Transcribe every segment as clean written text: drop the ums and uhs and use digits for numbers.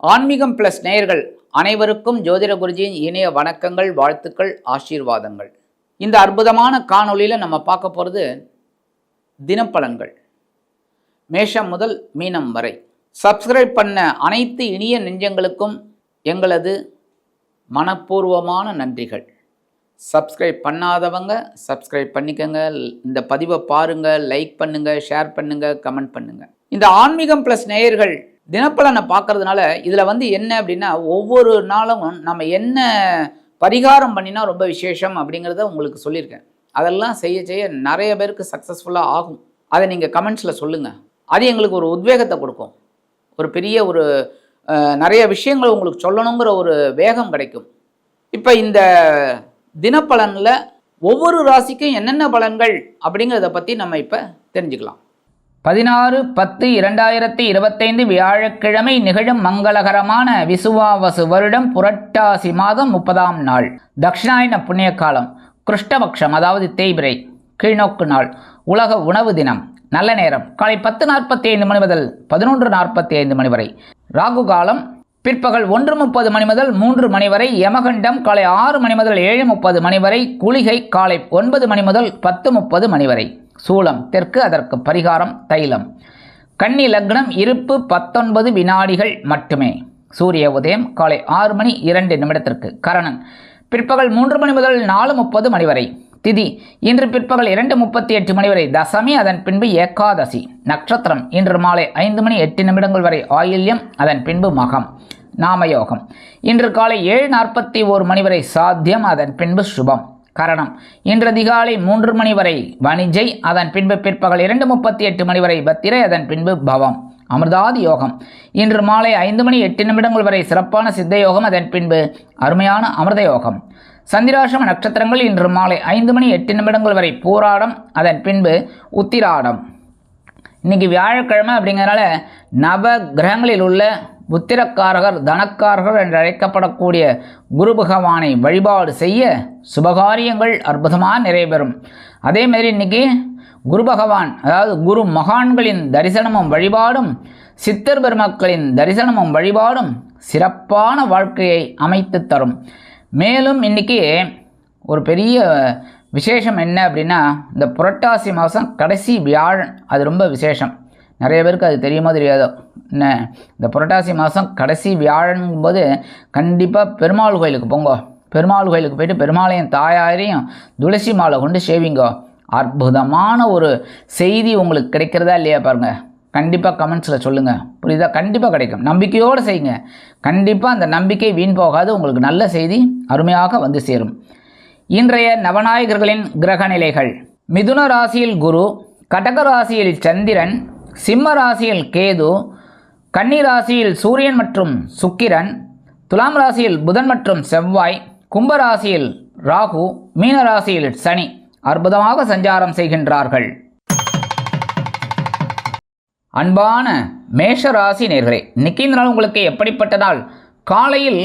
ஆன்மீகம் பிளஸ் நேயர்கள் அனைவருக்கும் ஜோதிட குருஜியின் இணைய வணக்கங்கள், வாழ்த்துக்கள், ஆசீர்வாதங்கள். இந்த அற்புதமான காணொளியில் நம்ம பார்க்க போகிறது தினப்பலன்கள், மேஷம் முதல் மீனம் வரை. சப்ஸ்கிரைப் பண்ண அனைத்து இனிய நெஞ்சங்களுக்கும் எங்களது மனப்பூர்வமான நன்றிகள். சப்ஸ்கிரைப் பண்ணாதவங்க சப்ஸ்கிரைப் பண்ணிக்கங்க. இந்த பதிவை பாருங்கள், லைக் பண்ணுங்கள், ஷேர் பண்ணுங்கள், கமெண்ட் பண்ணுங்கள். இந்த ஆன்மீகம் ப்ளஸ் நேயர்கள் தினப்பலனை பார்க்கறதுனால இதில் என்ன அப்படின்னா, ஒவ்வொரு நாளும் நம்ம என்ன பரிகாரம் பண்ணினா ரொம்ப விசேஷம் அப்படிங்கிறத உங்களுக்கு சொல்லியிருக்கேன். அதெல்லாம் செய்ய செய்ய நிறைய பேருக்கு சக்ஸஸ்ஃபுல்லாக ஆகும். அதை நீங்கள் கமெண்ட்ஸில் சொல்லுங்கள். அது எங்களுக்கு ஒரு உத்வேகத்தை கொடுக்கும். ஒரு பெரிய நிறைய விஷயங்கள் உங்களுக்கு சொல்லணுங்கிற ஒரு வேகம் கிடைக்கும். இப்போ இந்த தினப்பலனில் ஒவ்வொரு ராசிக்கும் என்னென்ன பலன்கள் அப்படிங்கிறத பற்றி நம்ம இப்போ தெரிஞ்சுக்கலாம். 16/10/2025 வியாழக்கிழமை நிகழும் மங்களகரமான விசுவாவசு வருடம் புரட்டாசி மாதம் 30ஆம் நாள், தட்சிணாயன புண்ணிய காலம், கிருஷ்ணபக்ஷம் அதாவது தேய்பிரை, கீழ்நோக்கு நாள், உலக உணவு தினம். நல்ல நேரம் காலை 10:45 மணி முதல் 11:45 மணி வரை. ராகு காலம் பிற்பகல் 1:30 மணி முதல் 3 மணி வரை. யமகண்டம் காலை 6 மணி முதல் 7:30 மணி வரை. குளிகை காலை 9 மணி முதல் 10:30 மணி வரை. சூலம் தெற்கு, அதற்கு பரிகாரம் தைலம். கன்னி லக்னம், இருப்பு 19 வினாடிகள் மட்டுமே. சூரிய உதயம் காலை 6 மணி 2 நிமிடத்திற்கு. கரணன் பிற்பகல் 3 மணி முதல் 4:30 மணி வரை. திதி இன்று பிற்பகல் 2:38 மணி வரை. தசமி, அதன் பின்பு ஏகாதசி. நட்சத்திரம் இன்று மாலை 5 மணி 8 நிமிடங்கள் வரை ஆயில்யம், அதன் பின்பு மகம். நாமயோகம் இன்று காலை 7:41 மணி வரை சாத்தியம், அதன் பின்பு சுபம். கரணம் இன்று அதிகாலை 3 மணி வரை வணிஜை, அதன் பின்பு பிற்பகல் 2:38 மணி வரை பத்திரை, அதன் பின்பு பவம். அமிர்தாதி யோகம் இன்று மாலை 5 மணி 8 நிமிடங்கள் வரை சிறப்பான சித்த யோகம், அதன் பின்பு அருமையான அமிர்த யோகம். சந்திராசிரம நட்சத்திரங்கள் இன்று மாலை 5 மணி 8 நிமிடங்கள் வரை பூராடம், அதன் பின்பு உத்திராடம். இன்னைக்கு வியாழக்கிழமை அப்படிங்கிறனால நவ கிரகங்களில் உள்ள புத்திரக்காரகர், தனக்காரகர் என்று அழைக்கப்படக்கூடிய குரு பகவானை வழிபாடு செய்ய சுபகாரியங்கள் அற்புதமாக நிறைவேறும். அதேமாதிரி இன்னைக்கு குரு பகவான் அதாவது குரு மகான்களின் தரிசனமும் வழிபாடும், சித்தர் பெருமக்களின் தரிசனமும் வழிபாடும் சிறப்பான வாழ்க்கையை அமைத்து தரும். மேலும் இன்னைக்கு ஒரு பெரிய விசேஷம் என்ன அப்படின்னா, இந்த புரட்டாசி மாதம் கடைசி வியாழன், அது ரொம்ப விசேஷம். நிறைய பேருக்கு அது தெரியுமோ தெரியாதோ. என்ன, இந்த புரட்டாசி மாதம் கடைசி வியாழனும்போது கண்டிப்பாக பெருமாள் கோயிலுக்கு போங்க. பெருமாள் கோயிலுக்கு போயிட்டு பெருமாளையும் தாயாரையும் துளசி மாலை கொண்டு சேவிங்கோ. அற்புதமான ஒரு செய்தி உங்களுக்கு கிடைக்கிறதா இல்லையா பாருங்கள். கண்டிப்பாக கமெண்ட்ஸில் சொல்லுங்கள். புரியுதா? கண்டிப்பாக கிடைக்கும். நம்பிக்கையோடு செய்யுங்க. கண்டிப்பாக அந்த நம்பிக்கை வீண் போகாது. உங்களுக்கு நல்ல செய்தி அருமையாக வந்து சேரும். இன்றைய நவநாயகர்களின் கிரக நிலைகள்: மிதுன ராசியில் குரு, கடக ராசியில் சந்திரன், சிம்ம ராசியில் கேது, கன்னி ராசியில் சூரியன் மற்றும் சுக்கிரன், துலாம் ராசியில் புதன் மற்றும் செவ்வாய், கும்ப ராசியில் ராகு, மீன ராசியில் சனி அற்புதமாக சஞ்சாரம் செய்கின்றார்கள். அன்பான மேஷ ராசி நேயர்களே, இன்னைக்கு இந்த நாள் உங்களுக்கு எப்படிப்பட்ட நாள்? காலையில்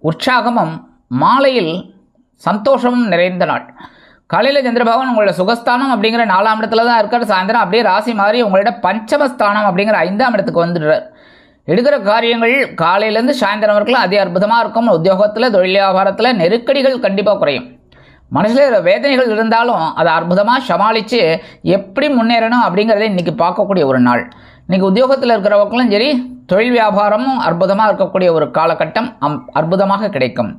உற்சாகமும் மாலையில் சந்தோஷமும் நிறைந்த நாள். காலையில் சந்திரபகவான் உங்களோட சுகஸ்தானம் அப்படிங்கிற 4ஆம் இடத்துல தான் இருக்கார். சாயந்தரம் அப்படியே ராசி மாறி உங்களோட பஞ்சமஸ்தானம் அப்படிங்கிற 5ஆம் இடத்துக்கு வந்துடுறார். எடுக்கிற காரியங்கள் காலையிலேருந்து சாயந்தரம் வரைக்கும் அதே அற்புதமாக இருக்கும். உத்தியோகத்தில், தொழில் வியாபாரத்தில் நெருக்கடிகள் கண்டிப்பாக குறையும். மனசில் வேதனைகள் இருந்தாலும் அதை அற்புதமாக சமாளித்து எப்படி முன்னேறணும் அப்படிங்கிறத இன்றைக்கி பார்க்கக்கூடிய ஒரு நாள். இன்றைக்கி உத்தியோகத்தில் இருக்கிறவங்களும் சரி, தொழில் வியாபாரமும் அற்புதமாக இருக்கக்கூடிய ஒரு காலகட்டம் அற்புதமாக கிடைக்கும்.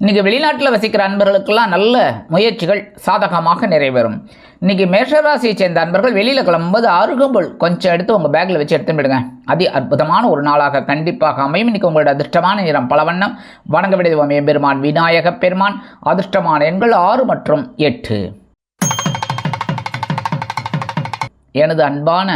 இன்றைக்கி வெளிநாட்டில் வசிக்கிற அன்பர்களுக்கெல்லாம் நல்ல முயற்சிகள் சாதகமாக நிறைவேறும். இன்றைக்கி மேஷராசியை சேர்ந்த அன்பர்கள் வெளியில் கிளம்பும்போது அருகம்புல் கொஞ்சம் எடுத்து உங்கள் பேக்கில் வச்சு எடுத்துன்னு போயிடுங்க. அதி அற்புதமான ஒரு நாளாக கண்டிப்பாக அமையும். இன்றைக்கி உங்களோட அதிர்ஷ்டமான நிறம் பலவண்ணம். வணங்க விடுவோம் எம்பெருமான் விநாயக பெருமான். அதிர்ஷ்டமான எண்கள் 6 மற்றும் 8. எனது அன்பான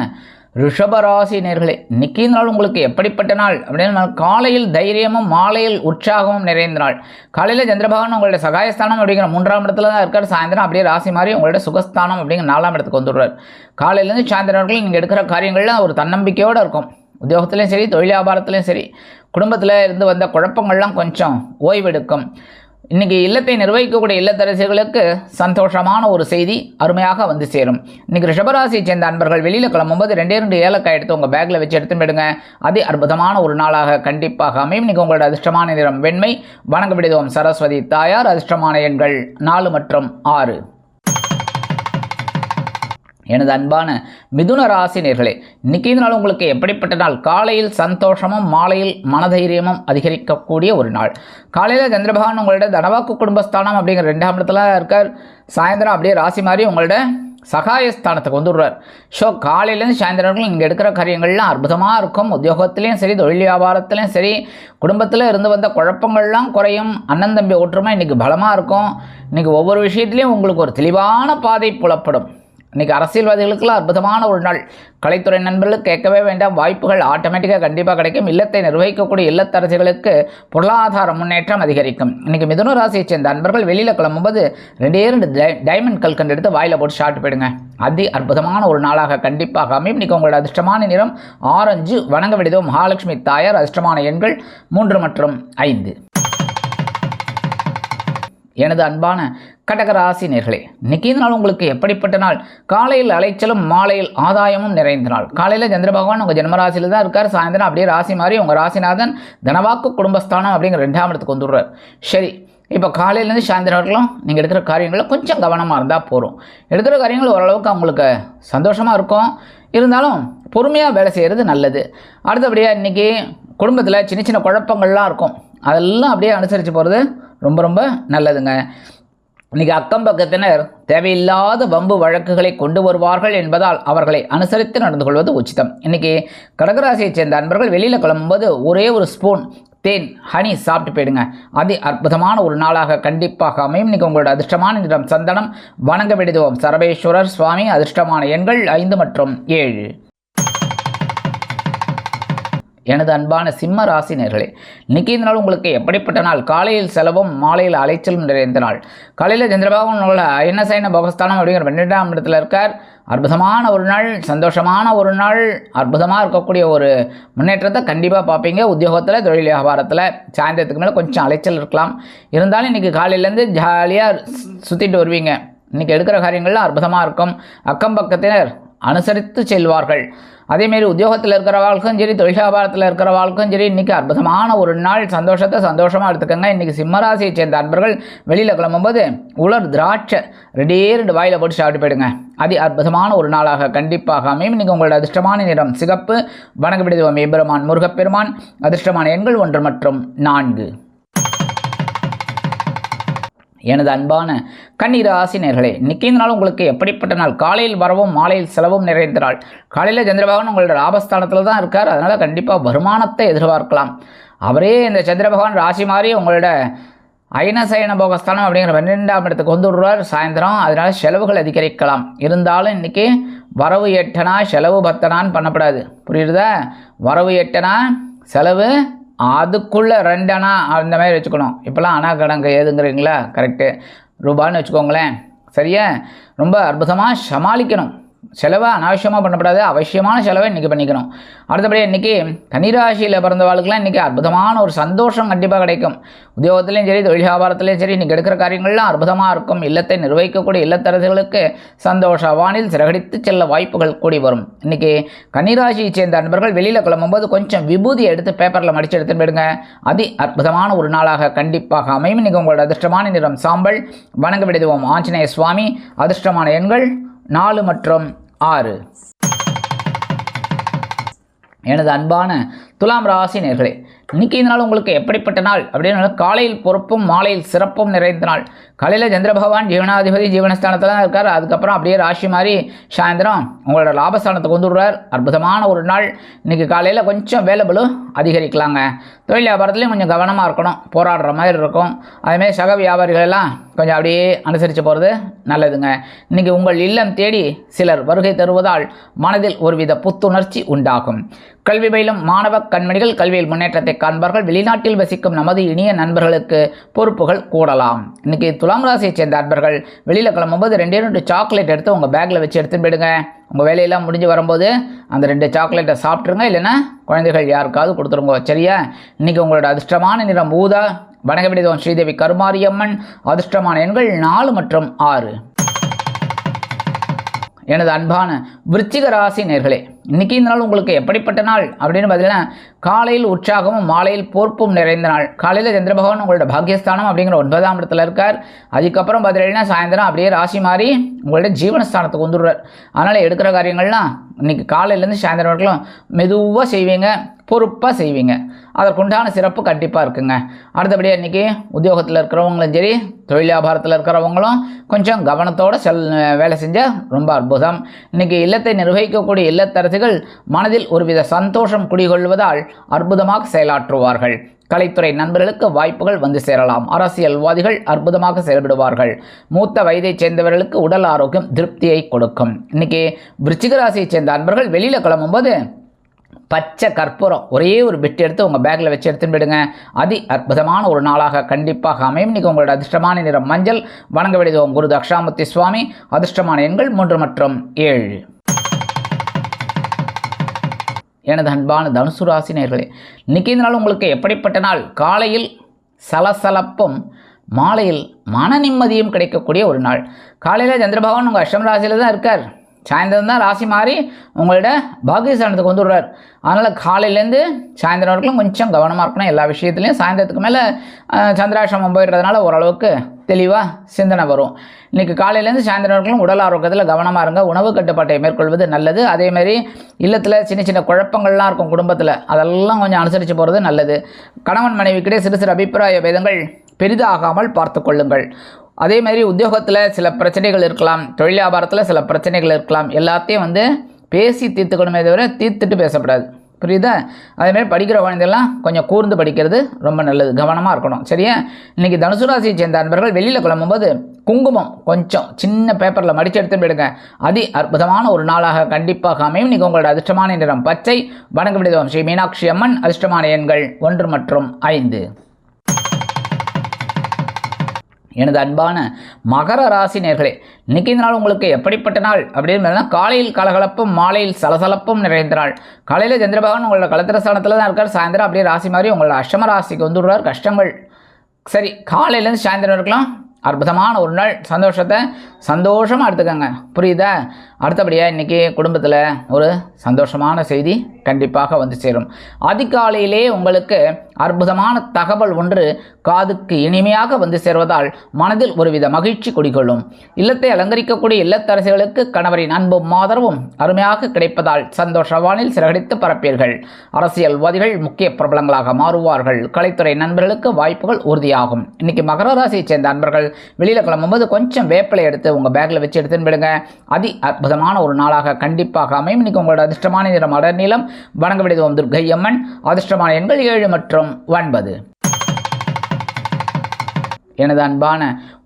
ரிஷபராசி நேர்களே, இன்னைக்கு நாள் உங்களுக்கு எப்படிப்பட்ட நாள் அப்படின்னு, காலையில் தைரியமும் மாலையில் உற்சாகமும் நிறைந்த நாள். காலையில் சந்திரபகவான் உங்களோட சகாயஸ்தானம் அப்படிங்கிற 3ஆம் இடத்துல தான் இருக்கார். சாயந்தரம் அப்படியே ராசி மாதிரி உங்களோட சுகஸ்தானம் அப்படிங்கிற 4ஆம் இடத்துக்கு வந்துடுறார். காலையிலேருந்து சாயந்தரம் வரைக்கும் நீங்கள் எடுக்கிற காரியங்கள்லாம் ஒரு தன்னம்பிக்கையோடு இருக்கும். உத்தியோகத்துலேயும் சரி, தொழில் வியாபாரத்துலேயும் சரி, குடும்பத்தில் இருந்து வந்த குழப்பங்கள்லாம் கொஞ்சம் ஓய்வெடுக்கும். இன்றைக்கி இல்லத்தை நிர்வகிக்கக்கூடிய இல்லத்தரசிகளுக்கு சந்தோஷமான ஒரு செய்தி அருமையாக வந்து சேரும். இன்றைக்கி ரிஷபராசியை சேர்ந்த அன்பர்கள் வெளியில் கிளம்பும்போது 2 ஏலக்காய் எடுத்து உங்கள் பேக்கில் வச்சு எடுத்து போயிடுங்க. அது அற்புதமான ஒரு நாளாக கண்டிப்பாக அமையும். இன்றைக்கி உங்களோட அதிர்ஷ்டமான நிறம் வெண்மை. வணங்க விடுவோம் சரஸ்வதி தாயார். அதிர்ஷ்டமான எண்கள் 4 மற்றும் 6. எனது அன்பான மிதுன ராசி நேர்களே, இன்றைக்கி இந்த நாள் உங்களுக்கு எப்படிப்பட்ட நாள்? காலையில் சந்தோஷமும் மாலையில் மனதைரியமும் அதிகரிக்கக்கூடிய ஒரு நாள். காலையில் சந்திரபகவான் உங்களோட தனவாக்கு குடும்பஸ்தானம் அப்படிங்கிற 2ஆம் இடத்துல இருக்கார். சாயந்தரம் அப்படியே ராசி மாதிரி உங்களோட சகாயஸ்தானத்துக்கு வந்துடுறார். ஸோ காலையிலேருந்து சாயந்தரம் நீங்கள் எடுக்கிற காரியங்கள்லாம் அற்புதமாக இருக்கும். உத்தியோகத்துலேயும் சரி, தொழில் வியாபாரத்துலேயும் சரி, குடும்பத்தில் இருந்து வந்த குழப்பங்கள்லாம் குறையும். அண்ணன் தம்பி ஒற்றுமை இன்றைக்கி பலமாக இருக்கும். இன்றைக்கி ஒவ்வொரு விஷயத்துலேயும் உங்களுக்கு ஒரு தெளிவான பாதை புலப்படும். இன்றைக்கி அரசியல்வாதிகளுக்கெல்லாம் அற்புதமான ஒரு நாள். கலைத்துறை நண்பர்களுக்கு கேட்கவே வேண்டாம், வாய்ப்புகள் ஆட்டோமேட்டிக்காக கண்டிப்பாக கிடைக்கும். இல்லத்தை நிர்வகிக்கக்கூடிய இல்லத்தரசிகளுக்கு பொருளாதார முன்னேற்றம் அதிகரிக்கும். இன்றைக்கி மிதுன ராசியை சேர்ந்த அன்பர்கள் வெளியில் கிளம்பும்போது 2 டைமண்ட் கல்கண்டு எடுத்து வாயில் போட்டு ஷார்ட் போயிடுங்க. அதி அற்புதமான ஒரு நாளாக கண்டிப்பாக அமையும். இன்றைக்கி உங்களோட அதிர்ஷ்டமான நிறம் ஆரஞ்சு. வணங்க விடுவோம் மகாலட்சுமி தாயார். அதிர்ஷ்டமான எண்கள் 3 மற்றும் 5. எனது அன்பான கடகராசி நேர்களே, இன்றைக்கி இந்த நாள் உங்களுக்கு எப்படிப்பட்ட நாள்? காலையில் அலைச்சலும் மாலையில் ஆதாயமும் நிறைந்த நாள். காலையில் சந்திர பகவான் உங்கள் ஜென்மராசியில் தான் இருக்கார். சாயந்தரம் அப்படியே ராசி மாதிரி உங்கள் ராசிநாதன் தனவாக்கு குடும்பஸ்தானம் அப்படிங்கிற 2ஆம் இடத்துக்கு வந்துடுறார். சரி, இப்போ காலையிலேருந்து சாயந்தரம் வரைக்கும் நீங்கள் எடுக்கிற காரியங்களில் கொஞ்சம் கவனமாக இருந்தால் போகும். எடுக்கிற காரியங்கள் ஓரளவுக்கு அவங்களுக்கு சந்தோஷமாக இருக்கும். இருந்தாலும் பொறுமையாக வேலை செய்கிறது நல்லது. அடுத்தபடியாக இன்றைக்கி குடும்பத்தில் சின்ன சின்ன குழப்பங்கள்லாம் இருக்கும். அதெல்லாம் அப்படியே அனுசரித்து போகிறது ரொம்ப ரொம்ப நல்லதுங்க. இன்றைக்கி அக்கம் பக்கத்தினர் தேவையில்லாத வம்பு வழக்குகளை கொண்டு வருவார்கள் என்பதால் அவர்களை அனுசரித்து நடந்து கொள்வது உச்சிதம். இன்றைக்கி கடகராசியைச் சேர்ந்த அன்பர்கள் வெளியில் கிளம்பும்போது ஒரே ஒரு ஸ்பூன் தேன் ஹனி சாப்பிட்டு போயிடுங்க. அது அற்புதமான ஒரு நாளாக கண்டிப்பாக அமையும். இன்றைக்கி உங்களோட அதிர்ஷ்டமான நிறம் சந்தனம். வணங்க விடுவோம் சரபேஸ்வரர் சுவாமி. அதிர்ஷ்டமான எண்கள் 5 மற்றும் 7. எனது அன்பான சிம்ம ராசி நேர்களே, இன்றைக்கி இந்த நாள் உங்களுக்கு எப்படிப்பட்ட நாள்? காலையில் செலவும் மாலையில் அலைச்சலும் நிறைந்த நாள். காலையில் சந்திரபாபு உள்ள ஐனசைன போகஸ்தானம் அப்படிங்கிற 2ஆம் இடத்துல இருக்கார். அற்புதமான ஒரு நாள், சந்தோஷமான ஒரு நாள், அற்புதமாக இருக்கக்கூடிய ஒரு முன்னேற்றத்தை கண்டிப்பாக பார்ப்பீங்க. உத்தியோகத்தில் தொழில் வியாபாரத்தில் சாயந்தரத்துக்கு மேலே கொஞ்சம் அலைச்சல் இருக்கலாம். இருந்தாலும் இன்றைக்கி காலையிலேருந்து ஜாலியாக சுற்றிட்டு வருவீங்க. இன்றைக்கி எடுக்கிற காரியங்கள்லாம் அற்புதமாக இருக்கும். அக்கம் பக்கத்தினர் அனுசரித்து செல்வார்கள். அதேமாரி உத்தியோகத்தில் இருக்கிறவாளுக்கும் சரி, தொழில் வியாபாரத்தில் இருக்கிறவாளுக்கும் சரி, இன்றைக்கி அற்புதமான ஒரு நாள். சந்தோஷத்தை சந்தோஷமாக எடுத்துக்கோங்க. இன்றைக்கி சிம்மராசியை சேர்ந்த அன்பர்கள் வெளியில் கிளம்பும்போது உலர் திராட்சை 2 வாயில் போட்டு சாப்பிட்டு போயிடுங்க. அது அற்புதமான ஒரு நாளாக கண்டிப்பாக அமையும். இன்றைக்கி உங்களோட அதிர்ஷ்டமான நிறம் சிகப்பு. வணங்க விடுவோம் எம்பெருமான் முருகப்பெருமான். அதிர்ஷ்டமான எண்கள் 1 மற்றும் 4. எனது அன்பான கன்னிராசி நேர்களே, இன்றைக்கி இந்த நாள் உங்களுக்கு எப்படிப்பட்ட நாள்? காலையில் வரவும் மாலையில் செலவும் நிறைந்த நாள். காலையில் சந்திரபகவான் உங்களோட லாபஸ்தானத்தில் தான் இருக்கார். அதனால் கண்டிப்பாக வருமானத்தை எதிர்பார்க்கலாம். அவரே இந்த சந்திர பகவான் ராசி மாதிரி உங்களோட ஐனசயன போகஸ்தானம் அப்படிங்கிற 12ஆம் இடத்துக்கு வந்து விடுவார் சாயந்தரம். அதனால் செலவுகள் அதிகரிக்கலாம். இருந்தாலும் இன்றைக்கி வரவு 8 செலவு 10 பண்ணப்படாது. புரியுறதா? வரவு 8 செலவு அதுக்குள்ளே 2 அந்த மாதிரி வச்சுக்கணும். இப்போலாம் அணா கணக்கு ஏதுங்கிறீங்களா? கரெக்டு, ரூபான்னு வச்சுக்கோங்களேன். சரியா? ரொம்ப அற்புதமாக சமாளிக்கணும். செலவை அனாவசியமாக பண்ணப்படாது. அவசியமான செலவை இன்றைக்கி பண்ணிக்கணும். அடுத்தபடியாக இன்றைக்கி கன்னிராசியில் பிறந்தவாளுக்கெல்லாம் இன்றைக்கி அற்புதமான ஒரு சந்தோஷம் கண்டிப்பாக கிடைக்கும். உத்தியோகத்துலேயும் சரி, தொழில் வியாபாரத்துலேயும் சரி, இன்றைக்கி எடுக்கிற காரியங்கள்லாம் அற்புதமாக இருக்கும். இல்லத்தை நிர்வகிக்கக்கூடிய இல்லத்தரசிகளுக்கு சந்தோஷ வானில் சிறகடித்து செல்ல வாய்ப்புகள் கூடி வரும். இன்றைக்கி கன்னிராசியை சேர்ந்த நண்பர்கள் வெளியில் கிளம்பும்போது கொஞ்சம் விபூதியை எடுத்து பேப்பரில் மடித்து எடுத்துன்னு போயிடுங்க. அது அற்புதமான ஒரு நாளாக கண்டிப்பாக அமையும். இன்றைக்கி உங்களோட அதிர்ஷ்டமான நிறம் சாம்பல். வணங்க விடுவோம் ஆஞ்சநேய சுவாமி. அதிர்ஷ்டமான எண்கள் 4 மற்றும் 6. எனது அன்பான துலாம் ராசி நேர்களே, இன்றைக்கி இந்த நாள் உங்களுக்கு எப்படிப்பட்ட நாள் அப்படின்னு காலையில் பொறுப்பும் மாலையில் சிறப்பும் நிறைந்த நாள். காலையில் சந்திர பகவான் ஜீவனாதிபதி ஜீவனஸ்தானத்தில் தான் இருக்கார். அதுக்கப்புறம் அப்படியே ராசி மாதிரி சாயந்தரம் உங்களோட லாபஸ்தானத்துக்கு கொண்டு விடுறார். அற்புதமான ஒரு நாள். இன்றைக்கி காலையில் கொஞ்சம் வேலைபளு அதிகரிக்கலாங்க. தொழில் வியாபாரத்துலேயும் கொஞ்சம் கவனமாக இருக்கணும். போராடுற மாதிரி இருக்கும். அதேமாதிரி சக வியாபாரிகளெல்லாம் கொஞ்சம் அப்படியே அனுசரித்து போகிறது நல்லதுங்க. இன்றைக்கி உங்கள் இல்லம் தேடி சிலர் வருகை தருவதால் மனதில் ஒருவித புத்துணர்ச்சி உண்டாகும். கல்வி பயிலும் மாணவ கண்மணிகள் கல்வியில் முன்னேற்றத்தை காண்பார்கள். வெளிநாட்டில் வசிக்கும் நமது இனிய நண்பர்களுக்கு பொறுப்புகள் கூடலாம். இன்றைக்கி துலாம் ராசியை சேர்ந்த நண்பர்கள் வெளியில் கிளம்பும்போது 2 சாக்லேட் எடுத்து உங்கள் பேக்கில் வச்சு எடுத்துன்னு போயிடுங்க. உங்கள் வேலையெல்லாம் முடிஞ்சு வரும்போது அந்த 2 சாக்லேட்டை சாப்பிட்ருங்க. இல்லைன்னா குழந்தைகள் யாருக்காவது கொடுத்துருங்க. சரியா? இன்றைக்கி உங்களோட அதிர்ஷ்டமான நிறம் ஊதா. வணங்க வேண்டியது ஸ்ரீதேவி கருமாரியம்மன். அதிர்ஷ்டமான எண்கள் 4 மற்றும் 6. எனது அன்பான விருச்சிக ராசி நேர்களே, இன்னைக்கு இந்த நாள் உங்களுக்கு எப்படிப்பட்ட நாள் அப்படின்னு பார்த்தீங்கன்னா, காலையில் உற்சாகமும் மாலையில் பொறுப்பும் நிறைந்த நாள். காலையில் சந்திர பகவான் உங்களோட பாக்கியஸ்தானம் அப்படிங்கிற 9ஆம் இடத்துல இருக்கார். அதுக்கப்புறம் பார்த்தீங்கன்னா சாயந்தரம் அப்படியே ராசி மாறி உங்களோட ஜீவனஸ்தானத்துக்கு வந்துடுறார். அதனால் எடுக்கிற காரியங்கள்லாம் இன்றைக்கி காலையிலேருந்து சாயந்தரம் வரைக்கும் மெதுவாக செய்வீங்க, பொறுப்பாக செய்வீங்க. அதற்குண்டான சிறப்பு கண்டிப்பாக இருக்குங்க. அடுத்தபடியாக இன்றைக்கி உத்தியோகத்தில் இருக்கிறவங்களும் சரி, தொழில் வியாபாரத்தில் இருக்கிறவங்களும் கொஞ்சம் கவனத்தோடு வேலை செஞ்சால் ரொம்ப அற்புதம். இன்றைக்கி இல்லத்தை நிர்வகிக்கக்கூடிய இல்லத்தரசிகள் மனதில் ஒருவித சந்தோஷம் குடிகொள்வதால் அற்புதமாக செயலாற்றுவார்கள். கலைத்துறை நண்பர்களுக்கு வாய்ப்புகள் வந்து சேரலாம். அரசியல்வாதிகள் அற்புதமாக செயல்படுவார்கள். மூத்த வயதைச் சேர்ந்தவர்களுக்கு உடல் ஆரோக்கியம் திருப்தியை கொடுக்கும். இன்றைக்கி விருச்சிக ராசியை சேர்ந்த அன்பர்கள் வெளியில் கிளம்பும்போது பச்சை கற்பூரம் ஒரே ஒரு பிட் எடுத்து உங்கள் பேக்கில் வச்சு எடுத்துன்னு போயிடுங்க. அதி அற்புதமான ஒரு நாளாக கண்டிப்பாக அமையும். இன்றைக்கி உங்களோட அதிர்ஷ்டமான நிறம் மஞ்சள். வணங்க வேண்டியது குரு தக்ஷாமூர்த்தி சுவாமி. அதிர்ஷ்டமான எண்கள் 3 மற்றும் 7. எனது அன்பான தனுசு ராசி நேயர்களே, இன்றைக்கி இந்த நாள் உங்களுக்கு எப்படிப்பட்ட நாள்? காலையில் சலசலப்பும் மாலையில் மன நிம்மதியும் கிடைக்கக்கூடிய ஒரு நாள். காலையில் சந்திர பகவான் உங்கள் அஷ்டம ராசியில் தான் இருக்கார். சாயந்தரம் தான் ராசி மாறி உங்களோட பாகியஸ்தானத்துக்கு வந்துடுறார். அதனால் காலையிலேருந்து சாயந்தரம் வரைக்கும் கொஞ்சம் கவனமாக இருக்கணும் எல்லா விஷயத்துலையும். சாயந்தரத்துக்கு மேலே சந்திராசிரமம் போயிடுறதுனால ஓரளவுக்கு தெளிவாக சிந்தனை வரும். இன்றைக்கி காலையிலேருந்து சாயந்தரம் வரைக்கும் உடல் ஆரோக்கியத்தில் கவனமாக இருங்க. உணவு கட்டுப்பாட்டை மேற்கொள்வது நல்லது. அதேமாதிரி இல்லத்தில் சின்ன சின்ன குழப்பங்கள்லாம் இருக்கும் குடும்பத்தில், அதெல்லாம் கொஞ்சம் அனுசரித்து போகிறது நல்லது. கணவன் மனைவிக்கிட்டே சிறு சிறு அபிப்பிராய பேதங்கள் பெரிதாகாமல் பார்த்து கொள்ளுங்கள். அதே மாதிரி உத்தியோகத்தில் சில பிரச்சனைகள் இருக்கலாம், தொழில் வியாபாரத்தில் சில பிரச்சனைகள் இருக்கலாம். எல்லாத்தையும் பேசி தீர்த்துக்கணுமே தவிர தீர்த்துட்டு பேசக்கூடாது. புரியுதா? அதேமாதிரி படிக்கிற குழந்தைலாம் கொஞ்சம் கூர்ந்து படிக்கிறது ரொம்ப நல்லது. கவனமாக இருக்கணும். சரியா? இன்றைக்கி தனுசு ராசியை சேர்ந்த அன்பர்கள் வெளியில் கிளம்பும்போது குங்குமம் கொஞ்சம் சின்ன பேப்பரில் மடித்து எடுத்து போயிடுங்க. அதி அற்புதமான ஒரு நாளாக கண்டிப்பாக அமையும். இன்றைக்கி உங்களோட அதிர்ஷ்டமான நிறம் பச்சை. வணங்க வேண்டியது ஸ்ரீ மீனாட்சி அம்மன். அதிர்ஷ்டமான எண்கள் 1 மற்றும் 5. எனது அன்பான மகர ராசி நேர்களே, இன்றைக்கி இந்த நாள் உங்களுக்கு எப்படிப்பட்ட நாள் அப்படின்னு காலையில் கலகலப்பும் மாலையில் சலசலப்பும் நிறைந்த நாள். காலையில் சந்திர பகவான் உங்களோட கலத்திரஸ்தானத்தில் தான் இருக்கார். சாயந்தரம் அப்படியே ராசி மாதிரி உங்களோட அஷ்டம ராசிக்கு வந்துடுறார். கஷ்டங்கள் சரி, காலையிலேருந்து சாயந்தரம் இருக்கலாம். அற்புதமான ஒரு நாள். சந்தோஷமாக எடுத்துக்கோங்க. புரியுதா? அடுத்தபடியாக இன்றைக்கி குடும்பத்தில் ஒரு சந்தோஷமான செய்தி கண்டிப்பாக வந்து சேரும். அதிகாலையிலே உங்களுக்கு அற்புதமான தகவல் ஒன்று காதுக்கு இனிமையாக வந்து சேர்வதால் மனதில் ஒருவித மகிழ்ச்சி குடிகொள்ளும். இல்லத்தை அலங்கரிக்கக்கூடிய இல்லத்தரசிகளுக்கு கணவரின் அன்பும் ஆதரவும் அருமையாக கிடைப்பதால் சந்தோஷவானில் சிறகடித்து பரப்பீர்கள். அரசியல்வாதிகள் முக்கிய பிரபலங்களாக மாறுவார்கள். கலைத்துறை நண்பர்களுக்கு வாய்ப்புகள் உறுதியாகும். இன்றைக்கி மகர ராசியை சேர்ந்த அன்பர்கள் வெளியில் கிளம்பும்போது கொஞ்சம் வேப்பிலை எடுத்து உங்கள் பேக்கில் வச்சு எடுத்துன்னு விடுங்க. அதி அற்புதமான ஒரு நாளாக கண்டிப்பாக அமையும். இன்றைக்கி உங்களோட அதிர்ஷ்டமான நிறம் அடர் நீளம். வணங்க வேண்டியது துர்க்கை அம்மன். அதிர்ஷ்டமான எண்கள் 7 மற்றும் 9. எனது அன்பான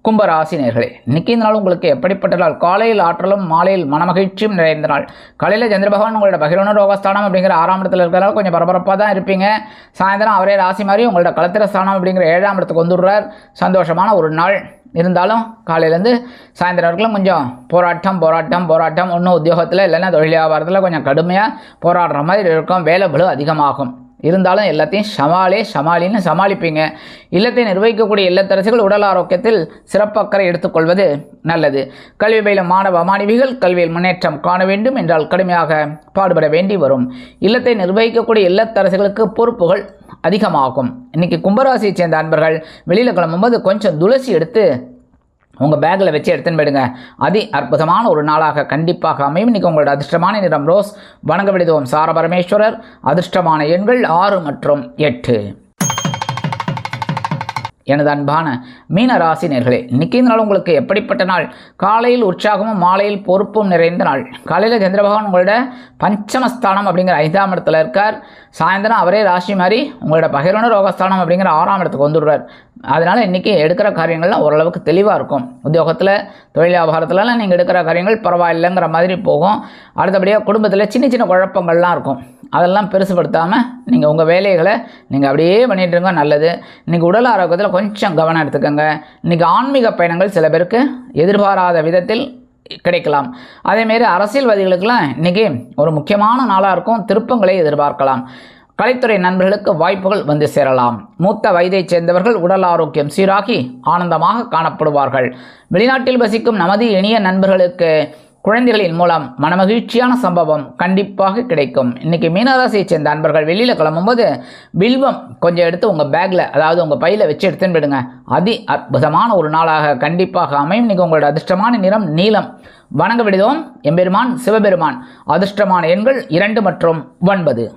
கும்பராசி நேர்களே, இன்றைக்கி இந்த நாள் உங்களுக்கு எப்படிப்பட்ட நாள்? காலையில் ஆற்றலும் மாலையில் மனமகிழ்ச்சியும் நிறைந்த நாள். காலையில் சந்திர பகவான் உங்களோட பகிரவன ரோகஸ்தானம் அப்படிங்கிற 6ஆம் இடத்துல இருக்கிறனால கொஞ்சம் பரபரப்பாக தான் இருப்பீங்க. சாயந்தரம் அவரே ராசி மாதிரி உங்களோட கலத்திரஸ்தானம் அப்படிங்கிற 7ஆம் இடத்துக்கு வந்துடுறார். சந்தோஷமான ஒரு நாள். இருந்தாலும் காலையிலேருந்து சாயந்தரம் வரைக்கும் கொஞ்சம் போராட்டம் ஒன்றும் உத்தியோகத்தில் இல்லைன்னா தொழில் வியாபாரத்தில் கொஞ்சம் கடுமையாக போராடுற மாதிரி இருக்கும். வேலை பளு அதிகமாகும். இருந்தாலும் எல்லாத்தையும் சமாளின்னு சமாளிப்பீங்க. இல்லத்தை நிர்வகிக்கக்கூடிய இல்லத்தரசிகள் உடல் ஆரோக்கியத்தில் சிறப்பக்கறை எடுத்துக்கொள்வது நல்லது. கல்வி பயிலும் மாணவ மாணவிகள் கல்வியில் முன்னேற்றம் காண வேண்டும் என்றால் கடுமையாக பாடுபட வேண்டி வரும். இல்லத்தை நிர்வகிக்கக்கூடிய இல்லத்தரசிகளுக்கு பொறுப்புகள் அதிகமாகும். இன்றைக்கி கும்பராசியை சேர்ந்த அன்பர்கள் வெளியில் கிளம்பும்போது கொஞ்சம் துளசி எடுத்து உங்கள் பேக்கில் வச்சு எடுத்துன்னு போயிடுங்க. அதி அற்புதமான ஒரு நாளாக கண்டிப்பாக அமையும். இன்றைக்கி உங்களோட அதிர்ஷ்டமான நிறம் ரோஸ். வணங்க வேண்டியது சார பரமேஸ்வரர். அதிர்ஷ்டமான எண்கள் 6 மற்றும் 8. எனது அன்பான மீன ராசி நேர்களே, இன்றைக்கி இந்த நாள் உங்களுக்கு எப்படிப்பட்ட நாள்? காலையில் உற்சாகமும் மாலையில் பொறுப்பும் நிறைந்த நாள். காலையில் சந்திர பகவான் உங்களோட பஞ்சமஸ்தானம் அப்படிங்கிற 5ஆம் இடத்துல இருக்கார். சாயந்தரம் அவரே ராசி மாதிரி உங்களோட பகிரவன ரோகஸ்தானம் அப்படிங்கிற 6ஆம் இடத்துக்கு வந்துடுறார். அதனால் இன்றைக்கி எடுக்கிற காரியங்கள்லாம் ஓரளவுக்கு தெளிவாக இருக்கும். உத்தியோகத்தில் தொழில் வியாபாரத்துலலாம் நீங்கள் எடுக்கிற காரியங்கள் பரவாயில்லைங்கிற மாதிரி போகும். அடுத்தபடியாக குடும்பத்தில் சின்ன சின்ன குழப்பங்கள்லாம் இருக்கும். அதெல்லாம் பெருசுப்படுத்தாமல் நீங்கள் உங்கள் வேலைகளை நீங்கள் அப்படியே பண்ணிட்டுருங்க. நல்லது. இன்றைக்கி உடல் ஆரோக்கியத்தில் கொஞ்சம் கவனம் எடுத்துக்கோங்க. இன்றைக்கி ஆன்மீக பயணங்கள் சில பேருக்கு எதிர்பாராத விதத்தில் கிடைக்கலாம். அதேமாரி அரசியல்வாதிகளுக்கெல்லாம் இன்றைக்கி ஒரு முக்கியமான நாளாக இருக்கும். திருப்பங்களை எதிர்பார்க்கலாம். கலைத்துறை நண்பர்களுக்கு வாய்ப்புகள் வந்து சேரலாம். மூத்த வயதைச் சேர்ந்தவர்கள் உடல் ஆரோக்கியம் சீராகி ஆனந்தமாக காணப்படுவார்கள். வெளிநாட்டில் வசிக்கும் நமது இனிய நண்பர்களுக்கு குழந்தைகளின் மூலம் மனமகிழ்ச்சியான சம்பவம் கண்டிப்பாக கிடைக்கும். இன்றைக்கி மீனராசியை சேர்ந்த நண்பர்கள் வெளியில் கிளம்பும்போது வில்வம் கொஞ்சம் எடுத்து உங்கள் பேக்கில், அதாவது உங்கள் பையில் வச்சு எடுத்துன்னு போயிடுங்க. அதி அற்புதமான ஒரு நாளாக கண்டிப்பாக அமையும். இன்றைக்கி உங்களோட அதிர்ஷ்டமான நிறம் நீலம். வணங்க விடுதோம் எம்பெருமான் சிவபெருமான். அதிர்ஷ்டமான எண்கள் 2 மற்றும் 9.